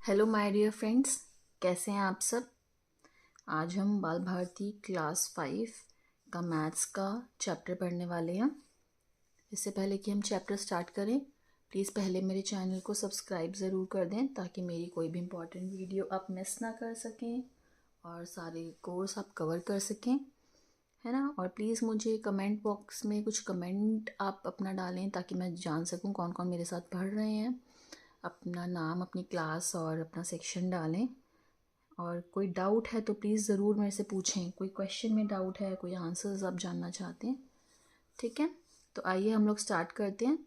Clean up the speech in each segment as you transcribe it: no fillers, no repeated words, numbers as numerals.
Hello my dear friends, कैसे हैं आप सब। आज हम बाल भारती क्लास 5 का मैथ्स का चैप्टर पढ़ने वाले हैं। इससे पहले कि हम चैप्टर स्टार्ट करें, प्लीज़ पहले मेरे चैनल को सब्सक्राइब ज़रूर कर दें ताकि मेरी कोई भी इम्पोर्टेंट वीडियो आप मिस ना कर सकें और सारे कोर्स आप कवर कर सकें, है ना। और प्लीज़ मुझे कमेंट बॉक्स में कुछ कमेंट आप अपना डालें ताकि मैं जान सकूं कौन कौन मेरे साथ पढ़ रहे हैं। अपना नाम, अपनी क्लास और अपना सेक्शन डालें। और कोई डाउट है तो प्लीज़ ज़रूर मेरे से पूछें। कोई क्वेश्चन में डाउट है, कोई आंसर्स आप जानना चाहते हैं, ठीक है। तो आइए हम लोग स्टार्ट करते हैं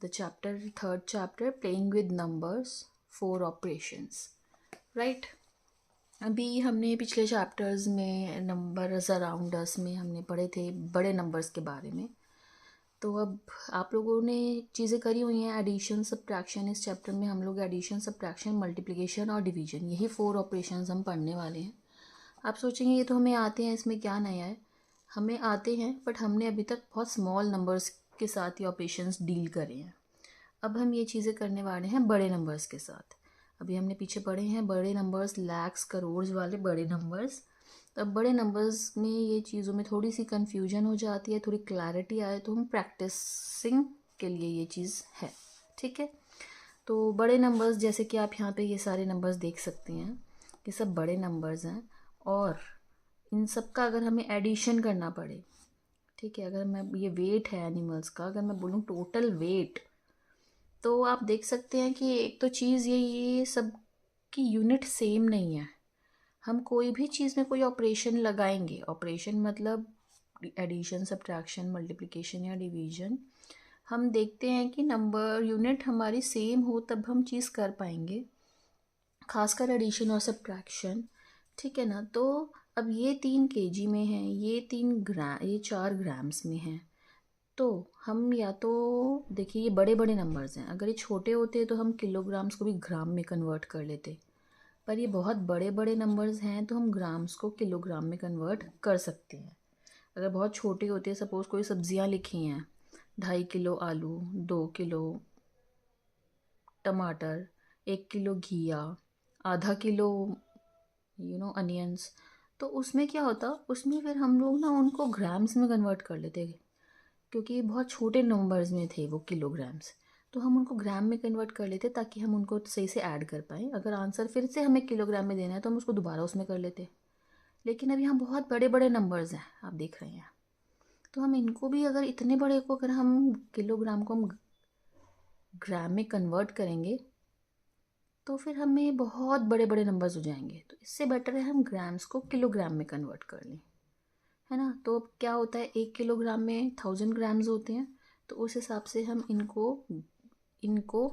the chapter, third chapter, playing with numbers for operations, right. अभी हमने पिछले चैप्टर्स में नंबर्स अराउंड अस में हमने पढ़े थे बड़े नंबर्स के बारे में। तो अब आप लोगों ने चीज़ें करी हुई हैं, एडिशन, सब्ट्रैक्शन। इस चैप्टर में हम लोग एडिशन, सब्ट्रैक्शन, मल्टीप्लिकेशन और डिवीजन, यही 4 ऑपरेशंस हम पढ़ने वाले हैं। आप सोचेंगे ये तो हमें आते हैं, इसमें क्या नया है। हमें आते हैं, बट हमने अभी तक बहुत स्मॉल नंबर्स के साथ ये ऑपरेशंस डील करे हैं। अब हम ये चीज़ें करने वाले हैं बड़े नंबर्स के साथ। अभी हमने पीछे पढ़े हैं बड़े नंबर्स, लैक्स, करोड़ वाले बड़े नंबर्स। तो अब बड़े नंबर्स में ये चीज़ों में थोड़ी सी कन्फ्यूजन हो जाती है, थोड़ी क्लैरिटी आए तो हम प्रैक्टिसिंग के लिए ये चीज़ है, ठीक है। तो बड़े नंबर्स, जैसे कि आप यहाँ पे ये सारे नंबर्स देख सकते हैं, ये सब बड़े नंबर्स हैं। और इन सब का अगर हमें एडिशन करना पड़े, ठीक है, अगर मैं, ये वेट है एनिमल्स का, अगर मैं बोलूँ टोटल वेट, तो आप देख सकते हैं कि एक तो चीज़ ये सब की यूनिट सेम नहीं है। हम कोई भी चीज़ में कोई ऑपरेशन लगाएंगे, ऑपरेशन मतलब एडिशन, सब्ट्रैक्शन, मल्टीप्लिकेशन या डिवीजन, हम देखते हैं कि नंबर यूनिट हमारी सेम हो तब हम चीज़ कर पाएंगे, खासकर एडिशन और सब्ट्रैक्शन, ठीक है ना। तो अब ये 3 kg में है, ये 3 ग्राम, ये 4 ग्राम्स में है। तो हम या तो देखिए, ये बड़े बड़े नंबर्स हैं, अगर ये छोटे होते तो हम किलोग्राम्स को भी ग्राम में कन्वर्ट कर लेते, पर ये बहुत बड़े बड़े नंबर्स हैं तो हम ग्राम्स को किलोग्राम में कन्वर्ट कर सकते हैं। अगर बहुत छोटे होते हैं, सपोज़ कोई सब्जियां लिखी हैं, 2.5 किलो आलू, 2 किलो टमाटर, 1 किलो घिया, आधा किलो अनियंस, तो उसमें क्या होता, उसमें फिर हम लोग ना उनको ग्राम्स में कन्वर्ट कर लेते, क्योंकि ये बहुत छोटे नंबर्स में थे वो किलोग्राम्स। तो हम उनको ग्राम में कन्वर्ट कर लेते ताकि हम उनको सही से ऐड कर पाएँ। अगर आंसर फिर से हमें किलोग्राम में देना है तो हम उसको दोबारा उसमें कर लेते। लेकिन अभी हम बहुत बड़े बड़े नंबर्स हैं, आप देख रहे हैं, तो हम इनको भी, अगर इतने बड़े को अगर हम किलोग्राम को हम ग्राम में कन्वर्ट करेंगे तो फिर हमें बहुत बड़े बड़े नंबर्स हो जाएंगे। तो इससे बेटर है हम ग्राम्स को किलोग्राम में कन्वर्ट कर लें, है ना। तो अब क्या होता है, 1 किलोग्राम में 1000 ग्राम्स होते हैं, तो उस हिसाब से हम इनको इनको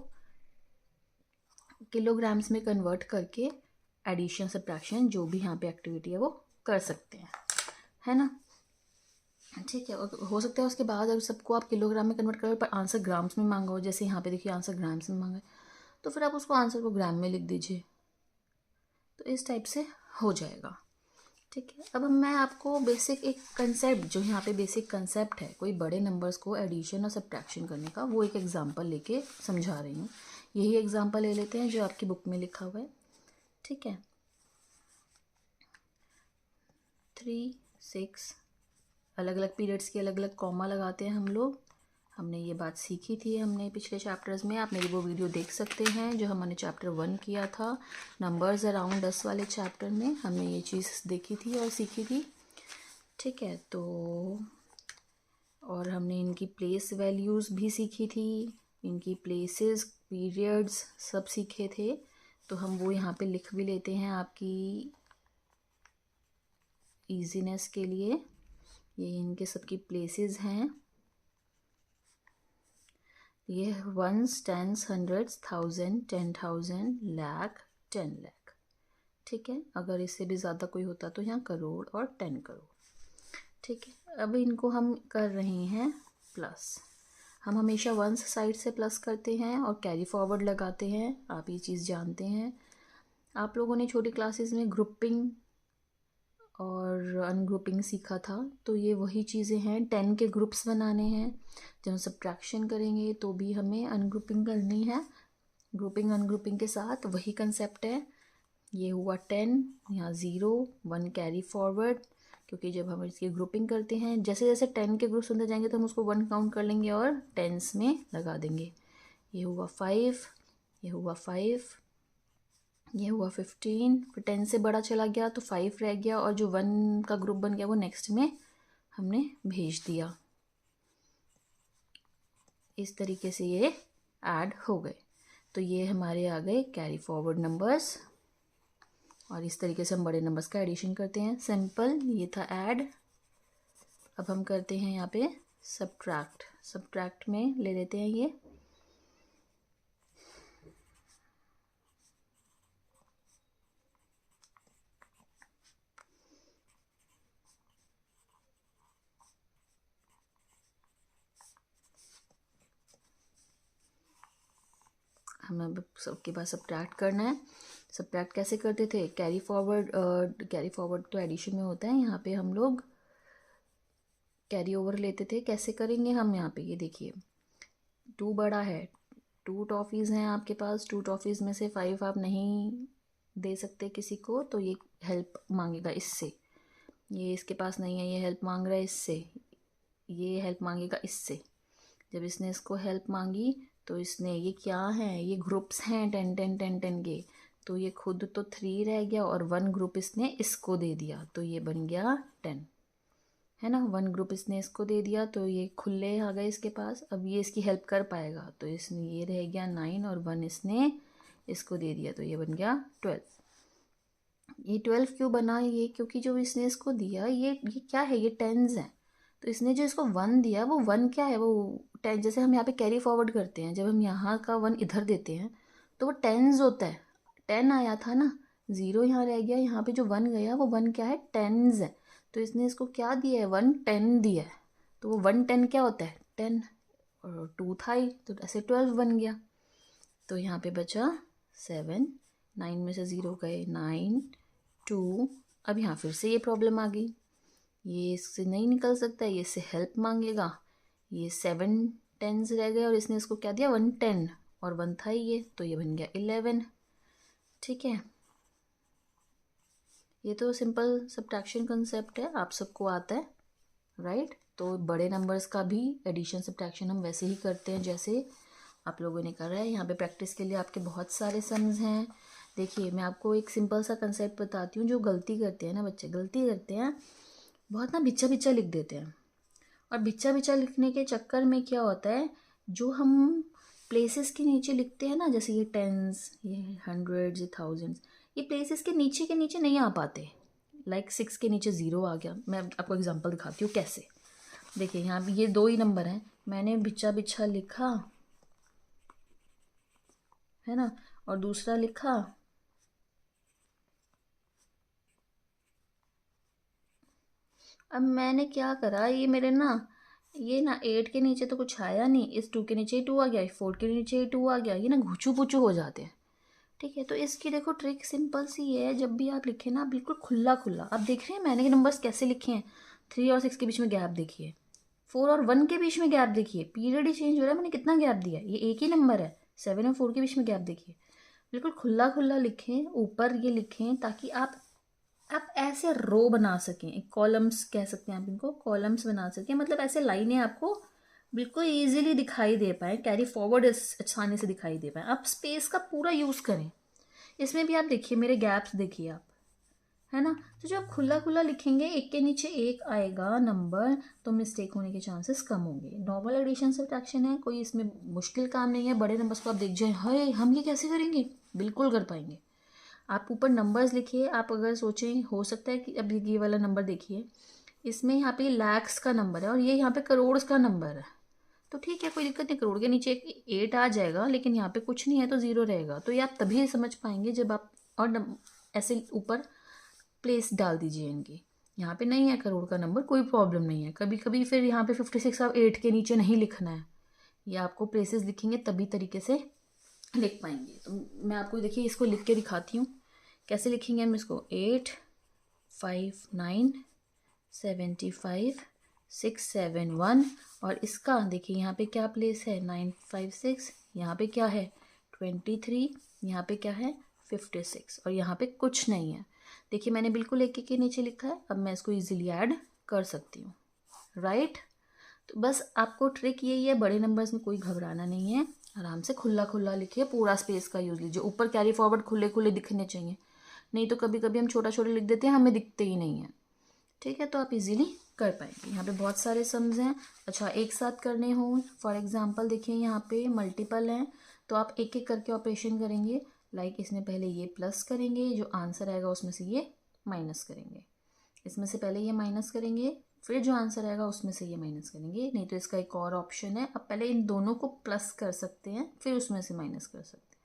किलोग्राम्स में कन्वर्ट करके एडिशन, सब्ट्रैक्शन, जो भी यहाँ पे एक्टिविटी है वो कर सकते हैं, है ना। ठीक है, और हो सकता है उसके बाद अगर सबको आप किलोग्राम में कन्वर्ट करो पर आंसर ग्राम्स में मांगा हो, जैसे यहाँ पे देखिए आंसर ग्राम्स में मांगा है, तो फिर आप उसको आंसर को ग्राम में लिख दीजिए, तो इस टाइप से हो जाएगा, ठीक है। अब मैं आपको बेसिक एक कंसेप्ट, जो यहाँ पे बेसिक कंसेप्ट है कोई बड़े नंबर्स को एडिशन और सब्ट्रैक्शन करने का, वो एक एग्जांपल लेके समझा रही हूँ। यही एग्जांपल ले लेते हैं जो आपकी बुक में लिखा हुआ है, ठीक है। 3, 6, अलग अलग पीरियड्स के अलग अलग कॉमा लगाते हैं हम लोग। हमने ये बात सीखी थी हमने पिछले चैप्टर्स में, आप मेरी वो वीडियो देख सकते हैं जो हमने चैप्टर 1 किया था, नंबर्स अराउंड 10 वाले चैप्टर में हमने ये चीज़ देखी थी और सीखी थी, ठीक है। तो और हमने इनकी प्लेस वैल्यूज़ भी सीखी थी, इनकी प्लेसेस, पीरियड्स सब सीखे थे। तो हम वो यहाँ पे लिख भी लेते हैं आपकी इजीनेस के लिए। ये इनके सबकी प्लेसेस हैं, ये ones, tens, hundreds, 1000, 10,000, lakh, 10 lakh, ठीक है। अगर इससे भी ज़्यादा कोई होता तो यहाँ करोड़ और 10 करोड़, ठीक है। अब इनको हम कर रहे हैं प्लस। हम हमेशा वंस साइड से प्लस करते हैं और कैरी फॉरवर्ड लगाते हैं, आप ये चीज़ जानते हैं। आप लोगों ने छोटी क्लासेस में ग्रुपिंग और अनग्रुपिंग सीखा था, तो ये वही चीज़ें हैं। 10 के ग्रुप्स बनाने हैं, जब हम सब्ट्रैक्शन करेंगे तो भी हमें अनग्रुपिंग करनी है ग्रुपिंग अनग्रुपिंग के साथ वही कंसेप्ट है। ये हुआ 10, यहाँ 0, 1 कैरी फॉरवर्ड, क्योंकि जब हम इसकी ग्रुपिंग करते हैं जैसे जैसे 10 के ग्रुप्स होते जाएंगे तो हम उसको 1 काउंट कर लेंगे और टेंस में लगा देंगे। ये हुआ 5, ये हुआ 5, ये हुआ 15, फिर 10 से बड़ा चला गया तो 5 रह गया और जो 1 का ग्रुप बन गया वो नेक्स्ट में हमने भेज दिया। इस तरीके से ये ऐड हो गए। तो ये हमारे आ गए कैरी फॉरवर्ड नंबर्स, और इस तरीके से हम बड़े नंबर्स का एडिशन करते हैं। सिंपल, ये था ऐड। अब हम करते हैं यहाँ पे सब्ट्रैक्ट। सब्ट्रैक्ट में ले लेते हैं ये हमें अब सबके पास सब्ट्रैक्ट करना है। सब्ट्रैक्ट कैसे करते थे? कैरी फॉरवर्ड तो एडिशन में होता है, यहाँ पे हम लोग कैरी ओवर लेते थे। कैसे करेंगे हम? यहाँ पे ये देखिए 2 बड़ा है, 2 टॉफ़ीज़ हैं आपके पास, 2 टॉफ़ीज़ में से 5 आप नहीं दे सकते किसी को, तो ये हेल्प मांगेगा इससे। ये इसके पास नहीं है, ये हेल्प मांग रहा है इससे, ये हेल्प मांगेगा इससे। जब इसने इसको हेल्प मांगी तो इसने, ये क्या है, ये ग्रुप्स हैं 10 10 10 10 के, तो ये खुद तो 3 रह गया और 1 ग्रुप इसने इसको दे दिया, तो ये बन गया 10, है ना। 1 ग्रुप इसने इसको दे दिया तो ये खुले आ गए इसके पास। अब ये इसकी हेल्प कर पाएगा, तो इसने, ये रह गया 9 और 1 इसने इसको दे दिया, तो ये बन गया 12। ये 12 क्यों बना? ये क्योंकि जो इसने इसको दिया ये क्या है, ये टेंस है। तो इसने जो इसको 1 दिया वो 1 क्या है, वो 10। जैसे हम यहाँ पे कैरी फॉरवर्ड करते हैं, जब हम यहाँ का 1 इधर देते हैं तो वो टेंस होता है। 10 आया था ना, 0 यहाँ रह गया, यहाँ पे जो 1 गया वो 1 क्या है, टेंस है। तो इसने इसको क्या दिया है, 1 10 दिया है, तो वो 1 10 क्या होता है, 10, और 2 था ही, तो ऐसे 12 बन गया। तो यहाँ पे बचा 7, 9 में से 0 गए, 9 2। अब यहाँ फिर से ये प्रॉब्लम आ गई, ये इससे नहीं निकल सकता, ये इससे हेल्प मांगेगा। ये 7 टेंस रह गए और इसने इसको क्या दिया, 1 10, और 1 था ही ये, तो ये बन गया 11। ठीक है, ये तो सिंपल सब्ट्रैक्शन कंसेप्ट है, आप सबको आता है, राइट। तो बड़े नंबर्स का भी एडिशन सब्ट्रैक्शन हम वैसे ही करते हैं जैसे आप लोगों ने करा है। यहाँ पे प्रैक्टिस के लिए आपके बहुत सारे सम्स हैं। देखिए मैं आपको एक सिंपल सा कंसेप्ट बताती हूँ। जो गलती करते हैं ना बच्चे, गलती करते हैं बहुत ना, बिच्छा बिच्छा लिख देते हैं, और बिच्छा बिच्छा लिखने के चक्कर में क्या होता है, जो हम प्लेसेस के नीचे लिखते हैं ना, जैसे ये टेंस, ये हंड्रेड्स, ये थाउजेंड्स, ये प्लेसेस के नीचे नहीं आ पाते। लाइक 6 के नीचे 0 आ गया। मैं आपको एग्जांपल दिखाती हूँ कैसे। देखिए यहाँ पे ये 2 ही नंबर हैं, मैंने बिच्छा बिच्छा लिखा, है ना, और दूसरा लिखा, अब मैंने क्या करा, ये मेरे ना, ये ना 8 के नीचे तो कुछ आया नहीं, इस 2 के नीचे 2 आ गया, 4 के नीचे 2 आ गया, ये ना घुचू पुचू हो जाते हैं। ठीक है, तो इसकी देखो ट्रिक सिंपल सी है। जब भी आप लिखें ना बिल्कुल खुला खुला, आप देख रहे हैं मैंने नंबर्स कैसे लिखे हैं, 3 और 6 के बीच में गैप देखिए, 4 और 1 के बीच में गैप देखिए, पीरियड ही चेंज हो रहा है, मैंने कितना गैप दिया, ये एक ही नंबर है। 7 और 4 के बीच में गैप देखिए, बिल्कुल खुला खुला लिखें, ऊपर ये लिखें ताकि आप ऐसे रो बना सकें, कॉलम्स कह सकते हैं आप इनको, कॉलम्स बना सकें, मतलब ऐसे लाइनें आपको बिल्कुल इजीली दिखाई दे पाए, कैरी फॉरवर्ड आसानी से दिखाई दे पाए। आप स्पेस का पूरा यूज़ करें। इसमें भी आप देखिए मेरे गैप्स देखिए आप, है ना। तो जब खुला खुला लिखेंगे, एक के नीचे एक आएगा नंबर, तो मिस्टेक होने के चांसेस कम होंगे। नॉर्मल एडिशन सब्ट्रैक्शन है, कोई इसमें मुश्किल काम नहीं है। बड़े नंबर्स को आप देख जाए, हाय हम ये कैसे करेंगे, बिल्कुल कर पाएंगे। आप ऊपर नंबर्स लिखिए। आप अगर सोचें, हो सकता है कि अब ये वाला नंबर देखिए, इसमें यहाँ पे लैक्स का नंबर है और ये यहाँ पे करोड़ का नंबर है, तो ठीक है कोई दिक्कत नहीं, करोड़ के नीचे एक 8 आ जाएगा, लेकिन यहाँ पे कुछ नहीं है तो 0 रहेगा। तो ये आप तभी समझ पाएंगे जब आप और ऐसे ऊपर प्लेस डाल दीजिए इनकी। यहाँ पे नहीं है करोड़ का नंबर, कोई प्रॉब्लम नहीं है। कभी कभी फिर यहाँ पे 56 आप 8 के नीचे नहीं लिखना है, ये आपको प्लेसेस लिखेंगे तभी तरीके से लिख पाएंगे। तो मैं आपको देखिए इसको लिख के दिखाती हूँ कैसे लिखेंगे हम इसको। 8 5 9 75 6 7 1, और इसका देखिए यहाँ पे क्या प्लेस है, 9 5 6, यहाँ पे क्या है 23, यहाँ पे क्या है 56 और यहाँ पे कुछ नहीं है। देखिए मैंने बिल्कुल एक के नीचे लिखा है, अब मैं इसको इजीली ऐड कर सकती हूँ, राइट। तो बस आपको ट्रिक यही है, बड़े नंबर्स में कोई घबराना नहीं है, आराम से खुला खुला लिखिए, पूरा स्पेस का यूज़ लीजिए। ऊपर कैरी फॉरवर्ड खुले खुले दिखने चाहिए, नहीं तो कभी कभी हम छोटा छोटा लिख देते हैं, हमें दिखते ही नहीं है, ठीक है। तो आप इजीली कर पाएंगे। यहाँ पे बहुत सारे सम्स हैं। अच्छा, एक साथ करने हो, फॉर एग्जांपल देखिए यहाँ पे मल्टीपल हैं, तो आप एक एक करके ऑपरेशन करेंगे। लाइक इसमें पहले ये प्लस करेंगे, जो आंसर आएगा उसमें से ये माइनस करेंगे, इसमें से पहले ये माइनस करेंगे, फिर जो आंसर आएगा उसमें से ये माइनस करेंगे। नहीं तो इसका एक और ऑप्शन है, अब पहले इन दोनों को प्लस कर सकते हैं, फिर उसमें से माइनस कर सकते हैं,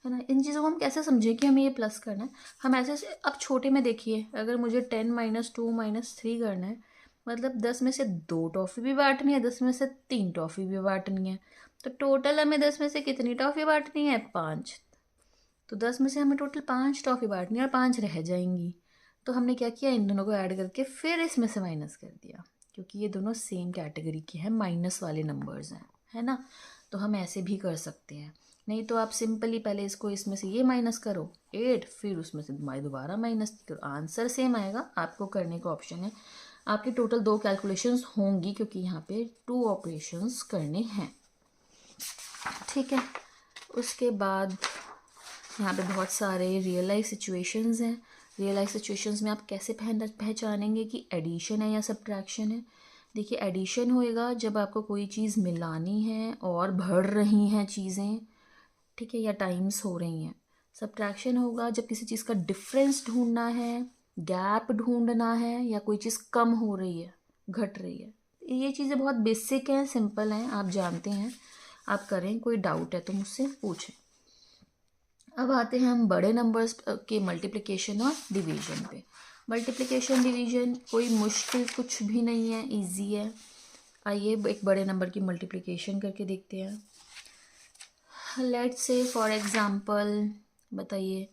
है ना। इन चीज़ों को हम कैसे समझें कि हमें ये प्लस करना है, हम ऐसे से अब छोटे में देखिए, अगर मुझे 10 - 2 - 3 करना है, मतलब 10 में से 2 टॉफ़ी भी बांटनी है, 10 में से 3 टॉफ़ी भी बांटनी है, तो टोटल हमें 10 में से कितनी टॉफ़ी बांटनी है, 5। तो 10 में से हमें टोटल 5 टॉफ़ी बांटनी है और 5 रह जाएंगी। तो हमने क्या किया, इन दोनों को ऐड करके फिर इसमें से माइनस कर दिया, क्योंकि ये दोनों सेम कैटेगरी के हैं, माइनस वाले नंबर्स हैं, है ना। तो हम ऐसे भी कर सकते हैं। नहीं तो आप सिंपली पहले इसको इसमें से ये माइनस करो 8, फिर उसमें से दोबारा माइनस करो, आंसर सेम आएगा। आपको करने का ऑप्शन है, आपकी टोटल 2 कैलकुलेशंस होंगी, क्योंकि यहाँ पे 2 ऑपरेशंस करने हैं, ठीक है। उसके बाद यहाँ पे बहुत सारे रियल लाइफ सिचुएशंस हैं। रियल लाइफ सिचुएशंस में आप कैसे पहचानेंगे कि एडिशन है या सब्ट्रैक्शन है। देखिए एडिशन होएगा जब आपको कोई चीज़ मिलानी है और बढ़ रही हैं चीज़ें, ठीक है, या टाइम्स हो रही हैं। सब्ट्रैक्शन होगा जब किसी चीज़ का डिफरेंस ढूंढना है, गैप ढूंढना है, या कोई चीज़ कम हो रही है, घट रही है। ये चीज़ें बहुत बेसिक हैं, सिंपल हैं, आप जानते हैं, आप करें। कोई डाउट है तो मुझसे पूछें। अब आते हैं हम बड़े नंबर्स के मल्टीप्लिकेशन और डिवीजन पे। मल्टीप्लिकेशन डिवीजन कोई मुश्किल कुछ भी नहीं है, इजी है। आइए एक बड़े नंबर की मल्टीप्लिकेशन करके देखते हैं। लेट्स से फॉर एग्जांपल, बताइए,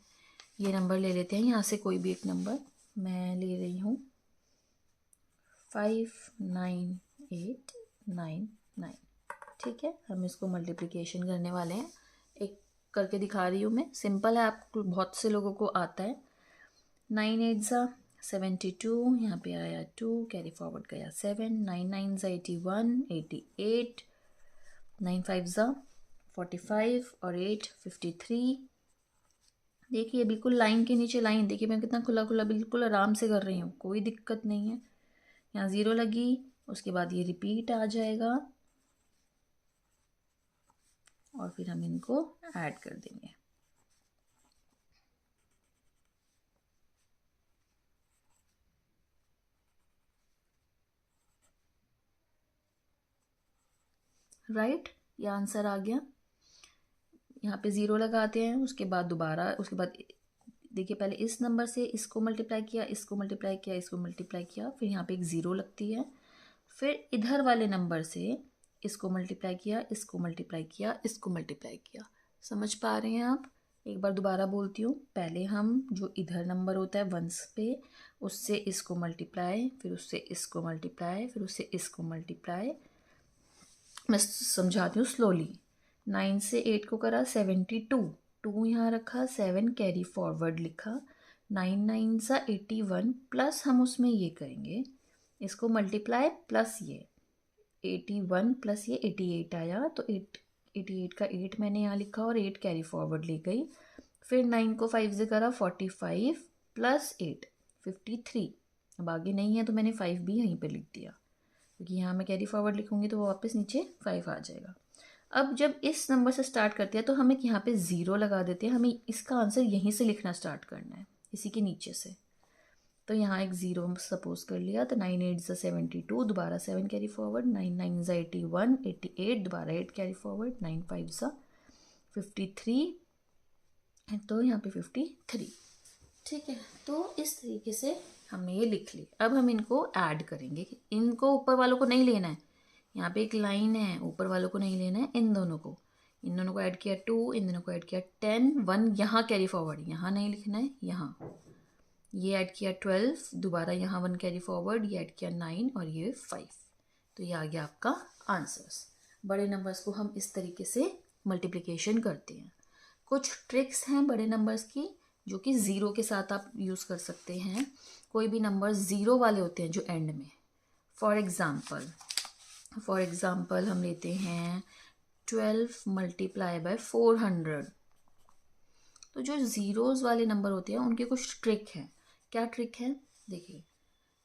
ये नंबर ले लेते हैं, यहाँ से कोई भी एक नंबर मैं ले रही हूँ 59899, ठीक है। हम इसको मल्टीप्लिकेशन करने वाले हैं, एक करके दिखा रही हूँ मैं, सिंपल है, आपको बहुत से लोगों को आता है। 9 8 72, यहाँ पे आया 2, कैरी फॉरवर्ड गया 7, 9 9 81 88, 9 5 45 और 8 53। देखिए बिल्कुल लाइन के नीचे लाइन, देखिए मैं कितना खुला खुला बिल्कुल आराम से कर रही हूँ, कोई दिक्कत नहीं है। यहाँ 0 लगी, उसके बाद ये रिपीट आ जाएगा और फिर हम इनको ऐड कर देंगे। राइट, ये आंसर आ गया। यहाँ पे 0 लगाते हैं, उसके बाद दोबारा, उसके बाद देखिए पहले इस नंबर से इसको मल्टीप्लाई किया, इसको मल्टीप्लाई किया, इसको मल्टीप्लाई किया, फिर यहाँ पे एक 0 लगती है, फिर इधर वाले नंबर से इसको मल्टीप्लाई किया, इसको मल्टीप्लाई किया, इसको मल्टीप्लाई किया। समझ पा रहे हैं आप? एक बार दोबारा बोलती हूँ, पहले हम जो इधर नंबर होता है वंस पे, उससे इसको मल्टीप्लाई, फिर उससे इसको मल्टीप्लाई, फिर उससे इसको मल्टीप्लाई। मैं समझाती हूँ स्लोली। 9 से 8 को करा 72, 2 यहाँ रखा, 7 कैरी फॉरवर्ड लिखा, 9 9 सा 81, प्लस हम उसमें ये करेंगे, इसको मल्टीप्लाई प्लस ये 81 प्लस ये 88 आया, तो 88 का 8 मैंने यहाँ लिखा और 8 कैरी फॉरवर्ड ले गई। फिर 9 को 5 से करा 45 प्लस 8 53। अब आगे नहीं है तो मैंने 5 भी यहीं पर लिख दिया, क्योंकि यहाँ मैं कैरी फॉरवर्ड लिखूंगी तो वो वापस नीचे 5 आ जाएगा। अब जब इस नंबर से स्टार्ट करते हैं तो हमें यहाँ पे 0 लगा देते हैं, हमें इसका आंसर यहीं से लिखना स्टार्ट करना है, इसी के नीचे से। तो यहाँ एक 0 सपोज कर लिया, तो 9 8 72, दोबारा 7 कैरी फॉरवर्ड, 9 9 81 88, दोबारा 8 कैरी फॉरवर्ड, 9 5 53, तो यहाँ पे 53, ठीक है। तो इस तरीके से हमने ये लिख ली। अब हम इनको ऐड करेंगे, इनको ऊपर वालों को नहीं लेना है, यहाँ पे एक लाइन है, ऊपर वालों को नहीं लेना है, इन दोनों को ऐड किया 2, इन दोनों को ऐड किया 10, 1 यहाँ कैरी फॉरवर्ड, यहाँ नहीं लिखना है, यहाँ ये ऐड किया 12, दोबारा यहाँ 1 कैरी फॉरवर्ड, ये ऐड किया 9 और ये 5। तो ये आ गया आपका आंसर्स। बड़े नंबर्स को हम इस तरीके से मल्टीप्लिकेशन करते हैं। कुछ ट्रिक्स हैं बड़े नंबर्स की जो कि ज़ीरो के साथ आप यूज़ कर सकते हैं। कोई भी नंबर ज़ीरो वाले होते हैं जो एंड में, फॉर एग्ज़ाम्पल हम लेते हैं 12 मल्टीप्लाई बाय 400। तो जो ज़ीरोज़ वाले नंबर होते हैं उनके कुछ ट्रिक हैं। क्या ट्रिक है? देखिए,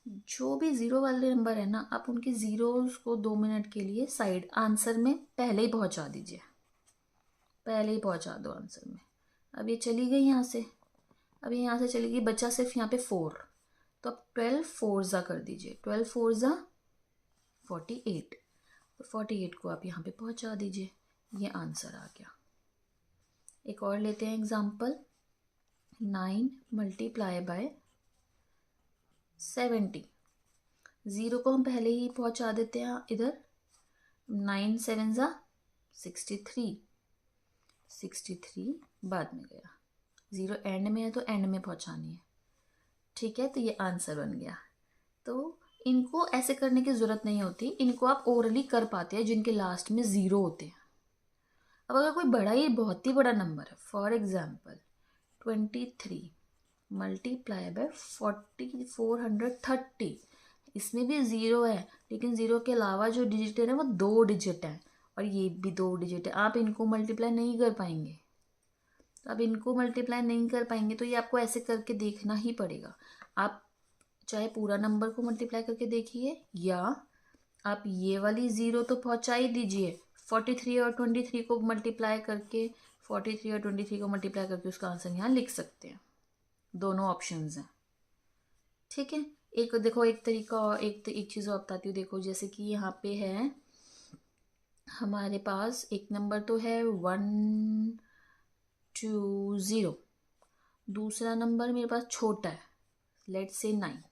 जो भी ज़ीरो वाले नंबर है ना, आप उनके ज़ीरोज़ को 2 मिनट के लिए साइड आंसर में पहले ही पहुंचा दीजिए, पहले ही पहुंचा दो आंसर में। अब ये चली गई यहाँ से, अब यहाँ से चली गई, बचा सिर्फ यहाँ पे 4, तो अब 12 4 कर दीजिए, 12 4 48, तो 48 को आप यहाँ पे पहुंचा दीजिए, ये आंसर आ गया। एक और लेते हैं एग्जाम्पल, 9 मल्टीप्लाई बाय 70। ज़ीरो को हम पहले ही पहुंचा देते हैं इधर, 9 7 63, 63 बाद में गया, ज़ीरो एंड में है तो एंड में पहुंचानी है, ठीक है। तो ये आंसर बन गया। तो इनको ऐसे करने की ज़रूरत नहीं होती, इनको आप ओरली कर पाते हैं जिनके लास्ट में ज़ीरो होते हैं। अब अगर कोई बड़ा ही बहुत ही बड़ा नंबर है, फॉर एग्जाम्पल 23 मल्टीप्लाई बाय 430, इसमें भी ज़ीरो है, लेकिन ज़ीरो के अलावा जो डिजिट है वो 2 डिजिट है, और ये भी 2 डिजिट है। आप इनको मल्टीप्लाई नहीं कर पाएंगे, अब इनको मल्टीप्लाई नहीं कर पाएंगे तो ये आपको ऐसे करके देखना ही पड़ेगा। आप चाहे पूरा नंबर को मल्टीप्लाई करके देखिए, या आप ये वाली ज़ीरो तो पहुंचा ही दीजिए, 43 और 23 को मल्टीप्लाई करके, 43 और 23 को मल्टीप्लाई करके उसका आंसर यहाँ लिख सकते हैं। दोनों ऑप्शंस हैं, ठीक है। एक देखो, एक तरीका और एक चीज़ और बताती हूँ। देखो, जैसे कि यहाँ पे है हमारे पास एक नंबर तो है 120, दूसरा नंबर मेरे पास छोटा है, लेट्स से 9।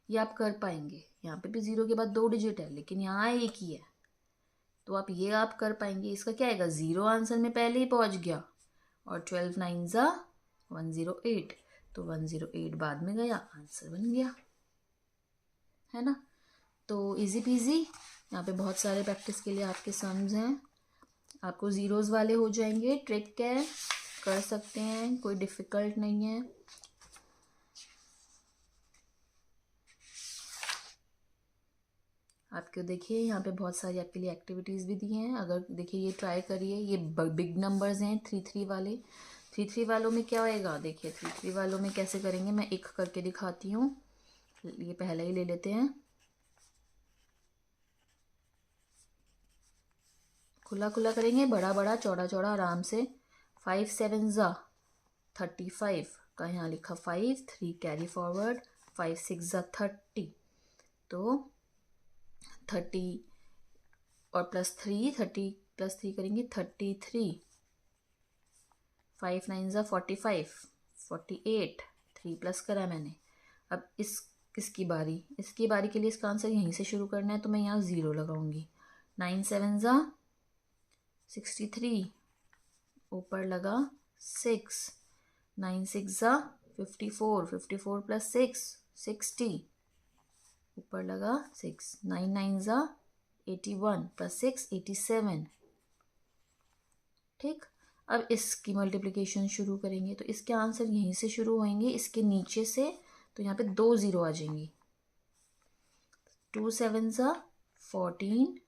ये आप कर पाएंगे, यहाँ पे भी ज़ीरो के बाद 2 डिजिट है, लेकिन यहाँ एक ही है, तो आप ये आप कर पाएंगे। इसका क्या आएगा, ज़ीरो आंसर में पहले ही पहुँच गया, और 12 9 108, तो 108 बाद में गया, आंसर बन गया, है ना। तो इजी पीजी, यहाँ पे बहुत सारे प्रैक्टिस के लिए आपके सम्स हैं, आपको ज़ीरोज़ वाले हो जाएंगे। ट्रिक है, कर सकते हैं, कोई डिफ़िकल्ट नहीं है। आपको देखिए यहाँ पे बहुत सारी आपके लिए एक्टिविटीज़ भी दी हैं, अगर देखिए ये ट्राई करिए। ये बिग नंबर्स हैं 3 वाले। 3 वालों में क्या होएगा, देखिए 3 वालों में कैसे करेंगे, मैं एक करके दिखाती हूँ। ये पहले ही ले लेते हैं, खुला खुला करेंगे, बड़ा बड़ा चौड़ा चौड़ा आराम से। 5 7 35 का यहाँ लिखा 5, 3 कैरी फॉरवर्ड, 5 6 30, तो 30 और +3, 30 +3 करेंगे 33, 5 9 45, 48, 3 प्लस करा मैंने। अब इसकी बारी के लिए इसका आंसर यहीं से शुरू करना है, तो मैं यहाँ 0 लगाऊंगी। 9 7 63, ऊपर लगा 6, 9 6 54, 54 + 6 60, ऊपर लगा 6, 9 9 81 + 6 87, ठीक। अब इसकी मल्टीप्लिकेशन शुरू करेंगे, तो इसके आंसर यहीं से शुरू होंगे, इसके नीचे से, तो यहाँ पे 2 0 आ जाएंगी। 2 7 14,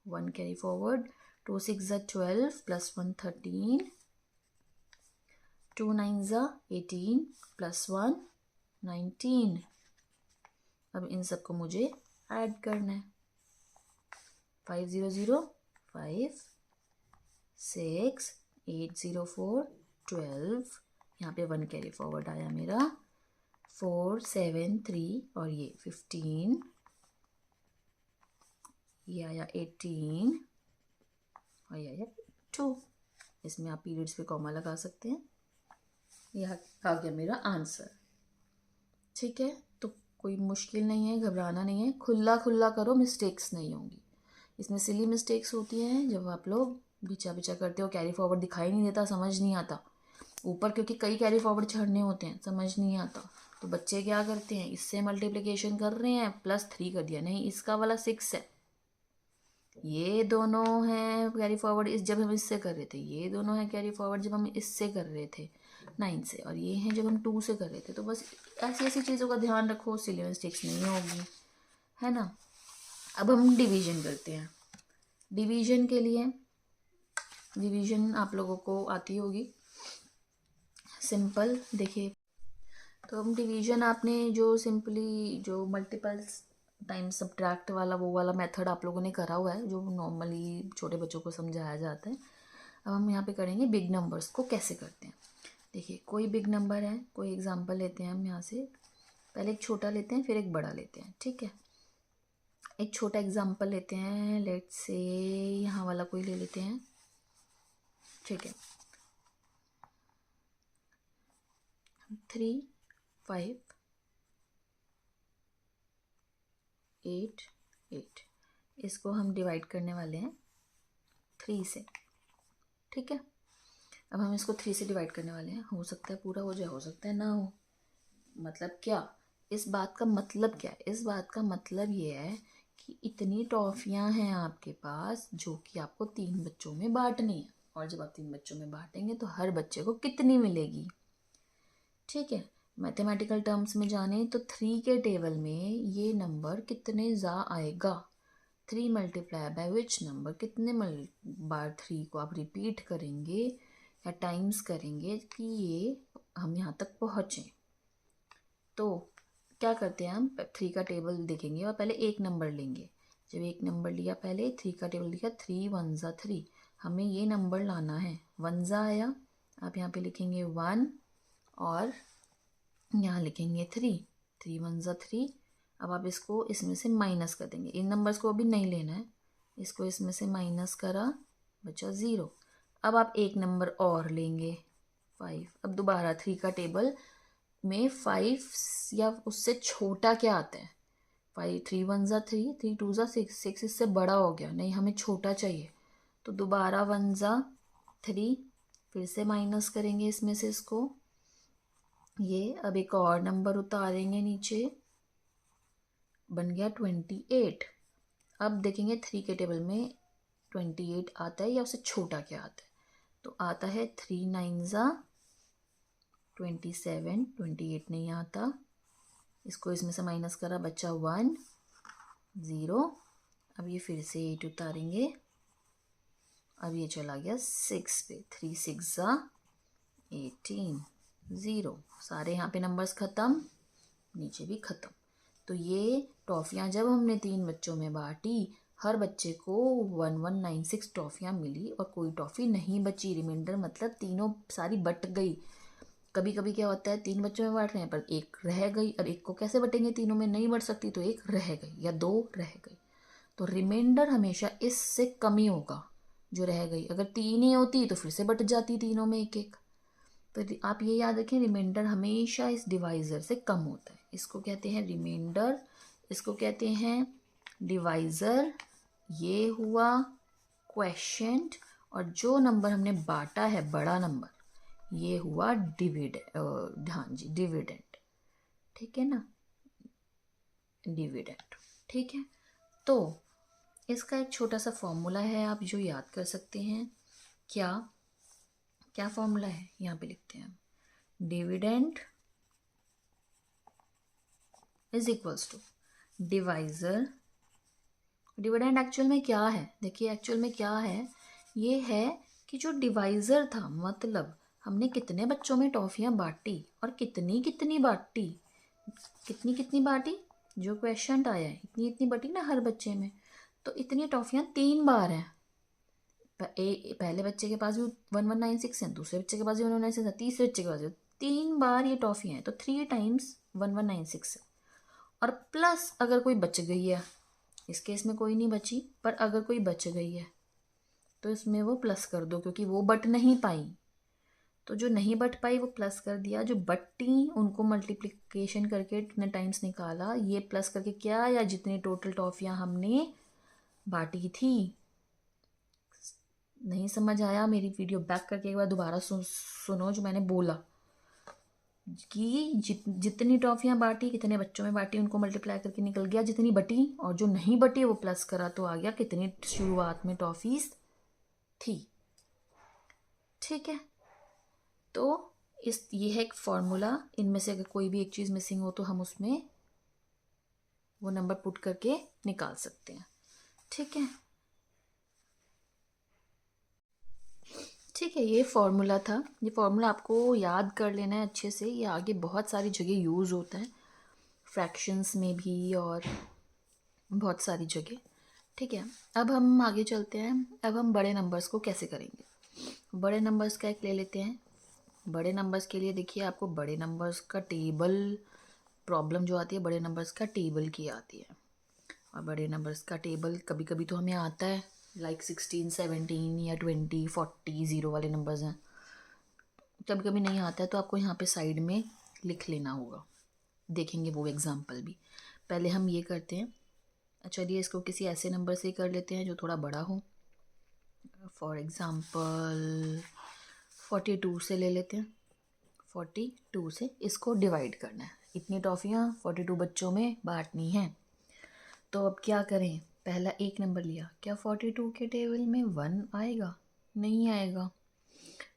1 कैरी फॉरवर्ड, 2 6 12 + 1 13, 2 9 18 + 1 19। अब इन सबको मुझे ऐड करना है। 5 0 0 5 6 8 0 4 12, यहाँ पे 1 कैरी फॉरवर्ड आया मेरा, 4 7 3, और ये 15, ये आया 18, और ये आया 2। इसमें आप पीरियड्स पे कॉमा लगा सकते हैं। यह आ गया मेरा आंसर, ठीक है। तो कोई मुश्किल नहीं है, घबराना नहीं है, खुला खुला करो, मिस्टेक्स नहीं होंगी। इसमें सिली मिस्टेक्स होती हैं जब आप लोग बिचा बिचा करते हो, कैरी फॉरवर्ड दिखाई नहीं देता, समझ नहीं आता ऊपर, क्योंकि कई कैरी फॉरवर्ड चढ़ने होते हैं, समझ नहीं आता। तो बच्चे क्या करते हैं, इससे मल्टीप्लिकेशन कर रहे हैं, +3 कर दिया, नहीं इसका वाला 6 है, ये दोनों हैं कैरी फॉरवर्ड इस जब हम इससे कर रहे थे, ये दोनों हैं कैरी फॉरवर्ड जब हम इससे कर रहे थे 9 से, और ये हैं जब हम 2 से कर रहे थे। तो बस ऐसी ऐसी चीज़ों का ध्यान रखो, सिली मिस्टेक्स नहीं होगी, है ना। अब हम डिवीजन करते हैं। डिवीजन के लिए डिवीजन आप लोगों को आती होगी सिंपल। देखिए, तो हम डिवीजन आपने जो सिंपली जो मल्टीपल्स टाइम सब्ट्रैक्ट वाला वो वाला मेथड आप लोगों ने करा हुआ है, जो नॉर्मली छोटे बच्चों को समझाया जाता है। अब हम यहाँ पे करेंगे बिग नंबर्स को कैसे करते हैं। देखिए, कोई बिग नंबर है, कोई एग्जांपल लेते हैं हम यहाँ से। पहले एक छोटा लेते हैं, फिर एक बड़ा लेते हैं, ठीक है। एक छोटा एग्जांपल लेते हैं, लेट्स से यहाँ वाला कोई ले लेते हैं, ठीक है। 3 5 8 8 इसको हम डिवाइड करने वाले हैं 3 से, ठीक है। अब हम इसको 3 से डिवाइड करने वाले हैं। हो सकता है पूरा हो जाए, हो सकता है ना हो। मतलब क्या, इस बात का मतलब क्या है? इस बात का मतलब ये है कि इतनी टॉफ़ियाँ हैं आपके पास जो कि आपको 3 बच्चों में बांटनी है, और जब आप 3 बच्चों में बांटेंगे तो हर बच्चे को कितनी मिलेगी, ठीक है। मैथमेटिकल टर्म्स में जाने तो 3 के टेबल में ये नंबर कितने जा आएगा, 3 मल्टीप्लाई बाय विच नंबर, कितने बार 3 को आप रिपीट करेंगे या टाइम्स करेंगे कि ये हम यहाँ तक पहुँचें। तो क्या करते हैं, हम 3 का टेबल देखेंगे और पहले एक नंबर लेंगे। जब एक नंबर लिया, पहले 3 का टेबल लिखा, 3 1 जा 3, हमें ये नंबर लाना है। 1 जा आया, आप यहाँ पे लिखेंगे 1 और यहाँ लिखेंगे 3, 3 1 जा 3। अब आप इसको इसमें से माइनस कर देंगे, इन नंबर्स को अभी नहीं लेना है, इसको इसमें से माइनस करा, बचा 0। अब आप एक नंबर और लेंगे 5। अब दोबारा 3 का टेबल में 5 या उससे छोटा क्या आता है, 5 3 1 जा 3, 3 2 जा 6, 6 इससे बड़ा हो गया, नहीं हमें छोटा चाहिए। तो दोबारा 1 जा 3, फिर से माइनस करेंगे इसमें से इसको, ये अब एक और नंबर उतारेंगे नीचे, बन गया 28। अब देखेंगे 3 के टेबल में 28 आता है या उससे छोटा क्या आता है, तो आता है 3 9 जा 27, 28 नहीं आता, इसको इसमें से माइनस करा, बचा 1 0। अब ये फिर से 8 उतारेंगे, अब ये चला गया 6 पे, 3 6 जा 18 0। सारे यहाँ पे नंबर्स ख़त्म, नीचे भी ख़त्म। तो ये टॉफ़ियाँ जब हमने 3 बच्चों में बांटी, हर बच्चे को 1196 टॉफ़ियाँ मिली और कोई टॉफ़ी नहीं बची, रिमाइंडर मतलब तीनों सारी बट गई। कभी कभी क्या होता है, 3 बच्चों में बांट रहे हैं पर एक रह गई, अब एक को कैसे बटेंगे, तीनों में नहीं बट सकती, तो एक रह गई या 2 रह गई। तो रिमाइंडर हमेशा इससे कम ही होगा जो रह गई। अगर 3 ही होती तो फिर से बट जाती तीनों में एक एक। तो आप ये याद रखें, रिमाइंडर हमेशा इस डिवाइज़र से कम होता है। इसको कहते हैं रिमाइंडर, इसको कहते हैं डिवाइज़र। ये हुआ क्वेश्चंट, और जो नंबर हमने बांटा है बड़ा नंबर, ये हुआ डिविडेंड। हाँ जी, डिविडेंड, ठीक है ना, डिविडेंड, ठीक है। तो इसका एक छोटा सा फॉर्मूला है आप जो याद कर सकते हैं। क्या क्या फॉर्मूला है, यहाँ पे लिखते हैं, dividend is equals to divisor. Dividend actual में क्या है, देखिए एक्चुअल में क्या है, ये है कि जो डिवाइज़र था, मतलब हमने कितने बच्चों में टॉफ़ियाँ बांटी और कितनी कितनी बांटी, कितनी कितनी बांटी, जो क्वेश्चन आया है इतनी इतनी बटी ना हर बच्चे में। तो इतनी टॉफ़ियाँ 3 बार हैं, पहले बच्चे के पास भी 1196 है, दूसरे बच्चे के पास भी 1196 है, तीसरे बच्चे के पास भी 3 बार ये टॉफ़ियाँ हैं, तो 3 टाइम्स 1196 है। और प्लस अगर कोई बच गई है, इस केस में कोई नहीं बची, पर अगर कोई बच गई है तो इसमें वो प्लस कर दो, क्योंकि वो बट नहीं पाई, तो जो नहीं बट पाई वो प्लस कर दिया, जो बट्टी उनको मल्टीप्लिकेशन करके इतने टाइम्स निकाला, ये प्लस करके क्या, या जितनी टोटल टॉफ़ियाँ हमने बांटी थी। नहीं समझ आया, मेरी वीडियो बैक करके एक बार दोबारा सुनो जो मैंने बोला। कि जितनी टॉफ़ियाँ बांटी, कितने बच्चों में बांटी, उनको मल्टीप्लाई करके निकल गया जितनी बटी, और जो नहीं बटी वो प्लस करा तो आ गया कितनी शुरुआत में टॉफ़ीज़ थी। ठीक है, तो ये है एक फॉर्मूला। इनमें से अगर कोई भी एक चीज़ मिसिंग हो तो हम उसमें वो नंबर पुट करके निकाल सकते हैं। ठीक है, ठीक है, ये फॉर्मूला था। ये फॉर्मूला आपको याद कर लेना है अच्छे से, ये आगे बहुत सारी जगह यूज़ होता है, फ्रैक्शंस में भी और बहुत सारी जगह। ठीक है, अब हम आगे चलते हैं। अब हम बड़े नंबर्स को कैसे करेंगे। बड़े नंबर्स का एक ले लेते हैं। बड़े नंबर्स के लिए देखिए, आपको बड़े नंबर्स का टेबल, प्रॉब्लम जो आती है बड़े नंबर्स का टेबल की आती है। और बड़े नंबर्स का टेबल कभी कभी तो हमें आता है, लाइक 16, 17 या 20, 40 ज़ीरो वाले नंबर्स हैं। कभी कभी नहीं आता है तो आपको यहाँ पे साइड में लिख लेना होगा। देखेंगे वो एग्जाम्पल भी। पहले हम ये करते हैं, चलिए इसको किसी ऐसे नंबर से कर लेते हैं जो थोड़ा बड़ा हो। फॉर एग्ज़ाम्पल 42 से ले लेते हैं। 42 से इसको डिवाइड करना है। इतनी टॉफ़ियाँ 42 बच्चों में बांटनी है। तो अब क्या करें, पहला एक नंबर लिया, क्या 42 के टेबल में 1 आएगा? नहीं आएगा।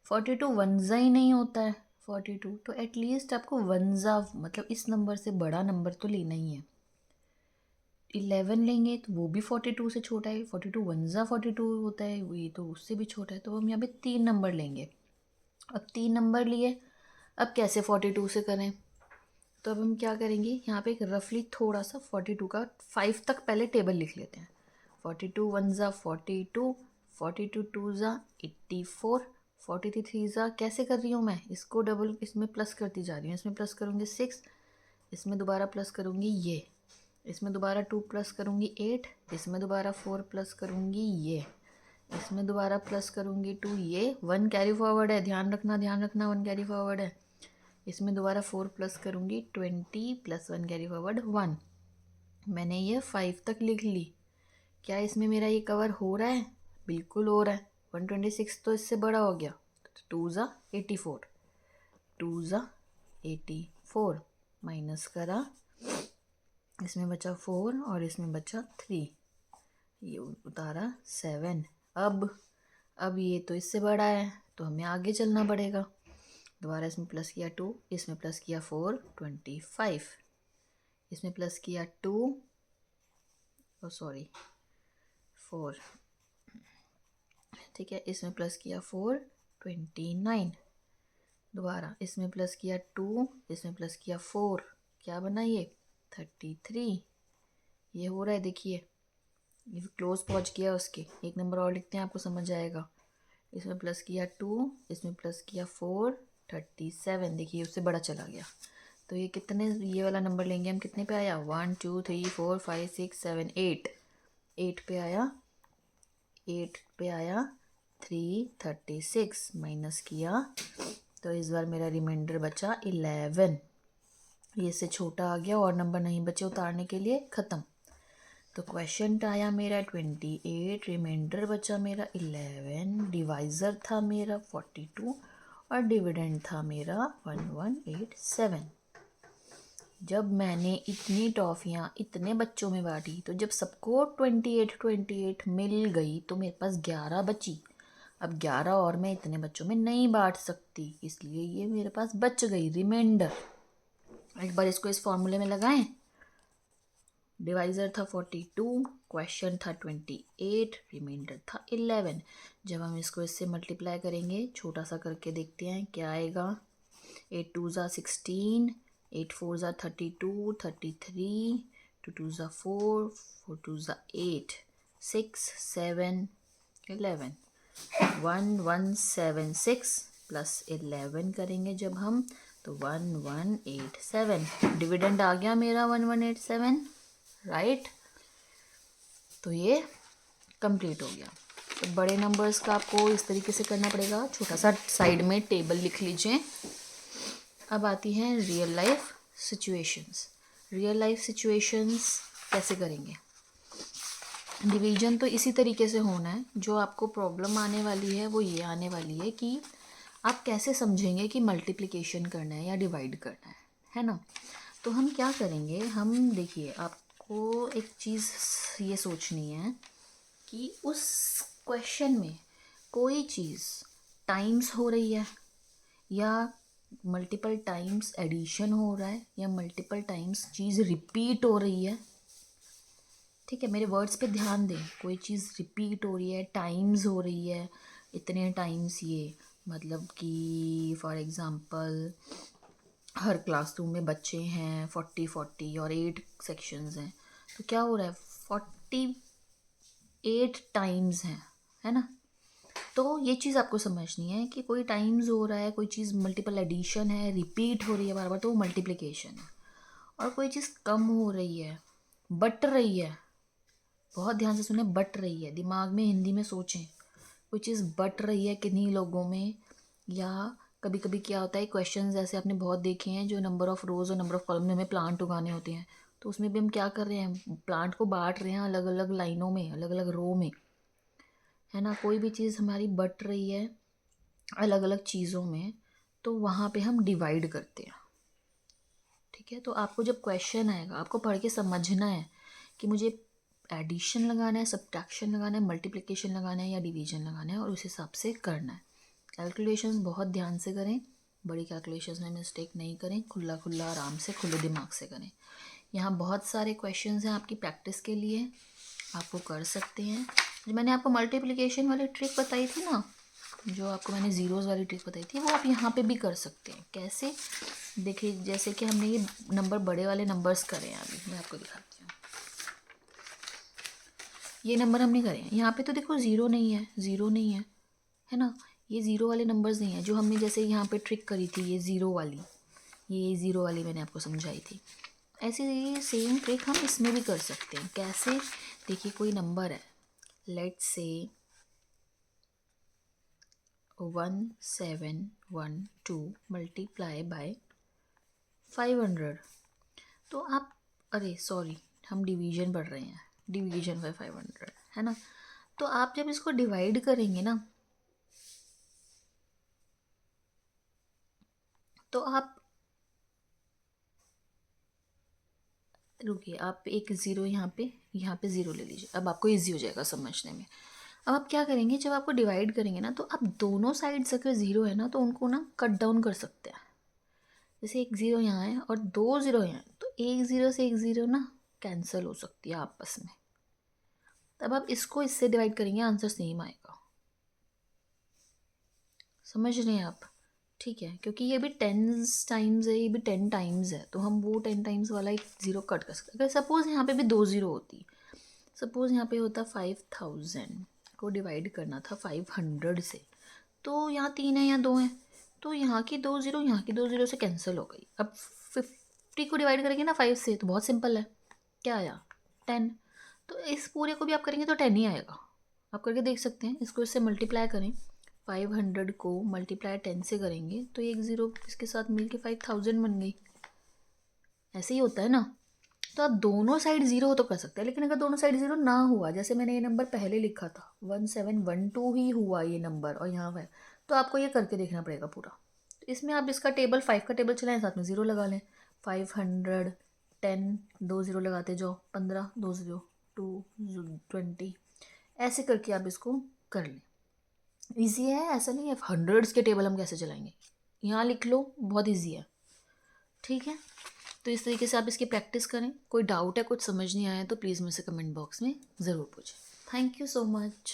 42 वनज़ा ही नहीं होता है 42, तो एटलीस्ट आपको वनज़ा मतलब इस नंबर से बड़ा नंबर तो लेना ही है। 11 लेंगे तो वो भी 42 से छोटा है। 42 वनज़ा 42 होता है, ये तो उससे भी छोटा है। तो हम यहाँ पे 3 नंबर लेंगे। अब 3 नंबर लिए, अब कैसे 42 से करें। तो अब हम क्या करेंगे, यहाँ पे एक रफली थोड़ा सा 42 का 5 तक पहले टेबल लिख लेते हैं। 42 वनज़ा 42, 42 टूज़ा 84, 43 थ्रीज़ा, कैसे कर रही हूँ मैं, इसको डबल इसमें प्लस करती जा रही हूँ। इसमें प्लस करूँगी 6, इसमें दोबारा प्लस करूँगी ये, इसमें दोबारा 2 प्लस करूँगी 8, इसमें दोबारा 4 प्लस करूँगी ये, इसमें दोबारा प्लस करूँगी 2, ये 1 कैरी फॉरवर्ड है, ध्यान रखना 1 कैरी फॉरवर्ड है। इसमें दोबारा 4 प्लस करूँगी 20 प्लस 1 कैरी फॉरवर्ड 1। मैंने ये 5 तक लिख ली। क्या इसमें मेरा ये कवर हो रहा है? बिल्कुल हो रहा है। 126 तो इससे बड़ा हो गया। 2 84, 2 84 माइनस करा, इसमें बचा 4 और इसमें बचा 3, ये उतारा 7। अब ये तो इससे बड़ा है तो हमें आगे चलना पड़ेगा। दोबारा इसमें प्लस किया 2, इसमें प्लस किया 4, 25, इसमें प्लस किया 2, 4, ठीक है, इसमें प्लस किया 4, 29, दोबारा इसमें प्लस किया 2, इसमें प्लस किया 4, क्या बना ये 33। ये हो रहा है, देखिए ये क्लोज पहुंच गया उसके। एक नंबर और लिखते हैं, आपको समझ आएगा। इसमें प्लस किया 2, इसमें प्लस किया 4, 37, देखिए उससे बड़ा चला गया। तो ये कितने, ये वाला नंबर लेंगे हम, कितने पे आया 1 2 3 4 5 6 7 8, 8 पे आया, 8 पे आया 336, माइनस किया तो इस बार मेरा रिमाइंडर बचा 11। ये इससे छोटा आ गया और नंबर नहीं बचे उतारने के लिए, ख़त्म। तो क्वेश्चन आया मेरा 28, रिमाइंडर बचा मेरा 11, डिवाइज़र था मेरा 42 और डिविडेंड था मेरा 1187। जब मैंने इतनी टॉफ़ियाँ इतने बच्चों में बांटी तो जब सबको 28 मिल गई तो मेरे पास 11 बची। अब 11 और मैं इतने बच्चों में नहीं बांट सकती, इसलिए ये मेरे पास बच गई रिमाइंडर। एक बार इसको इस फॉर्मूले में लगाएं। डिवाइज़र था 42, क्वेश्चन था 28, रिमाइंडर था 11। जब हम इसको इससे मल्टीप्लाई करेंगे, छोटा सा करके देखते हैं क्या आएगा। 8 2 16, 8 4 32, 33, 2 2 4, 4 2 8, 6 7 11, 1176 प्लस 11 करेंगे जब हम, तो 1187। डिविडेंड आ गया मेरा 1187, राइट। तो ये कंप्लीट हो गया। तो बड़े नंबर्स का आपको इस तरीके से करना पड़ेगा। छोटा सा साइड में टेबल लिख लीजिए। अब आती हैं real life situations. Real life situations कैसे करेंगे। डिवीजन तो इसी तरीके से होना है। जो आपको प्रॉब्लम आने वाली है वो ये आने वाली है कि आप कैसे समझेंगे कि मल्टीप्लिकेशन करना है या डिवाइड करना है ना। तो हम क्या करेंगे, हम देखिए आपको एक चीज़ ये सोचनी है कि उस क्वेश्चन में कोई चीज़ टाइम्स हो रही है या मल्टीपल टाइम्स एडिशन हो रहा है या मल्टीपल टाइम्स चीज़ रिपीट हो रही है। ठीक है, मेरे वर्ड्स पे ध्यान दें। कोई चीज़ रिपीट हो रही है, टाइम्स हो रही है, इतने टाइम्स, ये मतलब कि फॉर एग्ज़ाम्पल हर क्लासरूम में बच्चे हैं 40 और 8 सेक्शंस हैं, तो क्या हो रहा है 48 टाइम्स हैं, है ना। तो ये चीज़ आपको समझनी है कि कोई टाइम्स हो रहा है, कोई चीज़ मल्टीपल एडिशन है, रिपीट हो रही है बार बार, तो वो मल्टीप्लिकेशन है। और कोई चीज़ कम हो रही है, बट रही है, बहुत ध्यान से सुने, बट रही है, दिमाग में हिंदी में सोचें, कोई चीज़ बट रही है किन्हीं लोगों में। या कभी कभी क्या होता है, क्वेश्चंस ऐसे आपने बहुत देखे हैं जो नंबर ऑफ़ रोज़ और नंबर ऑफ़ कॉलम में हमें प्लांट उगाने होते हैं, तो उसमें भी हम क्या कर रहे हैं, प्लांट को बांट रहे हैं अलग अलग लाइनों में, अलग अलग रो में, है ना। कोई भी चीज़ हमारी बट रही है अलग अलग चीज़ों में, तो वहाँ पे हम डिवाइड करते हैं। ठीक है, तो आपको जब क्वेश्चन आएगा आपको पढ़ के समझना है कि मुझे एडिशन लगाना है, सब्ट्रैक्शन लगाना है, मल्टीप्लिकेशन लगाना है या डिवीजन लगाना है, और उस हिसाब से करना है। कैलकुलेशंस बहुत ध्यान से करें, बड़ी कैलकुलेशंस में मिस्टेक नहीं करें, खुला खुला आराम से खुले दिमाग से करें। यहाँ बहुत सारे क्वेश्चंस हैं आपकी प्रैक्टिस के लिए, आप वो कर सकते हैं। जो मैंने आपको मल्टीप्लिकेशन वाली ट्रिक बताई थी ना, जो आपको मैंने ज़ीरोज़ वाली ट्रिक बताई थी, वो आप यहाँ पे भी कर सकते हैं। कैसे, देखिए जैसे कि हमने ये नंबर बड़े वाले नंबर्स करे हैं, अभी मैं आपको दिखाती हूँ। ये नंबर हमने करे हैं, यहाँ पे तो देखो ज़ीरो नहीं है, ज़ीरो नहीं है ना। ये ज़ीरो वाले नंबर्स नहीं है जो हमने जैसे यहाँ पे ट्रिक करी थी, ये ज़ीरो वाली, ये ज़ीरो वाली मैंने आपको समझाई थी। ऐसे ही सेम ट्रिक हम इसमें भी कर सकते हैं। कैसे, देखिए कोई नंबर है, लेट्स से 1712 मल्टीप्लाई बाय 500। तो आप, अरे सॉरी, हम डिवीजन पढ़ रहे हैं, डिवीजन बाय 500, है ना। तो आप जब इसको डिवाइड करेंगे ना, तो आप रुकिए, आप एक ज़ीरो यहाँ पे ज़ीरो ले लीजिए, अब आपको ईजी हो जाएगा समझने में। अब आप क्या करेंगे, जब आपको डिवाइड करेंगे ना, तो आप दोनों साइड्स अगर ज़ीरो है ना, तो उनको ना कट डाउन कर सकते हैं। जैसे एक ज़ीरो यहाँ है और दो ज़ीरो यहाँ है, तो एक ज़ीरो से एक ज़ीरो ना कैंसिल हो सकती है आपस में। तब आप इसको इससे डिवाइड करेंगे, आंसर सेम आएगा। समझ रहे हैं आप, ठीक है, क्योंकि ये भी 10 टाइम्स है, ये भी 10 टाइम्स है, तो हम वो 10 टाइम्स वाला एक ज़ीरो कट कर सकते हैं। अगर सपोज़ यहाँ पे भी दो ज़ीरो होती, सपोज़ यहाँ पे होता 5000 को डिवाइड करना था 500 से, तो यहाँ 3 है, यहाँ 2 है, तो यहाँ की दो ज़ीरो यहाँ की दो ज़ीरो से कैंसिल हो गई। अब 50 को डिवाइड करेंगे ना 5 से, तो बहुत सिंपल है, क्या आया 10। तो इस पूरे को भी आप करेंगे तो 10 ही आएगा। आप करके देख सकते हैं, इसको इससे मल्टीप्लाई करें, 500 को मल्टीप्लाई 10 से करेंगे तो एक ज़ीरो इसके साथ मिलके 5000 बन गई। ऐसे ही होता है ना। तो आप दोनों साइड ज़ीरो तो कर सकते हैं, लेकिन अगर दोनों साइड ज़ीरो ना हुआ, जैसे मैंने ये नंबर पहले लिखा था 1712 ही हुआ ये नंबर और यहाँ पर, तो आपको ये करके देखना पड़ेगा पूरा। तो इसमें आप इसका टेबल 5 का टेबल चलाएं, साथ में ज़ीरो लगा लें, 500 10 दो ज़ीरो लगाते जाओ, 15 दो ज़ीरो 2 20, ऐसे करके आप इसको कर लें। ईजी है, ऐसा नहीं है हंड्रेड्स के टेबल हम कैसे चलाएंगे, यहाँ लिख लो, बहुत ईजी है। ठीक है, तो इस तरीके से आप इसकी प्रैक्टिस करें। कोई डाउट है, कुछ समझ नहीं आया तो प्लीज़ मुझसे कमेंट बॉक्स में ज़रूर पूछें। Thank you so much.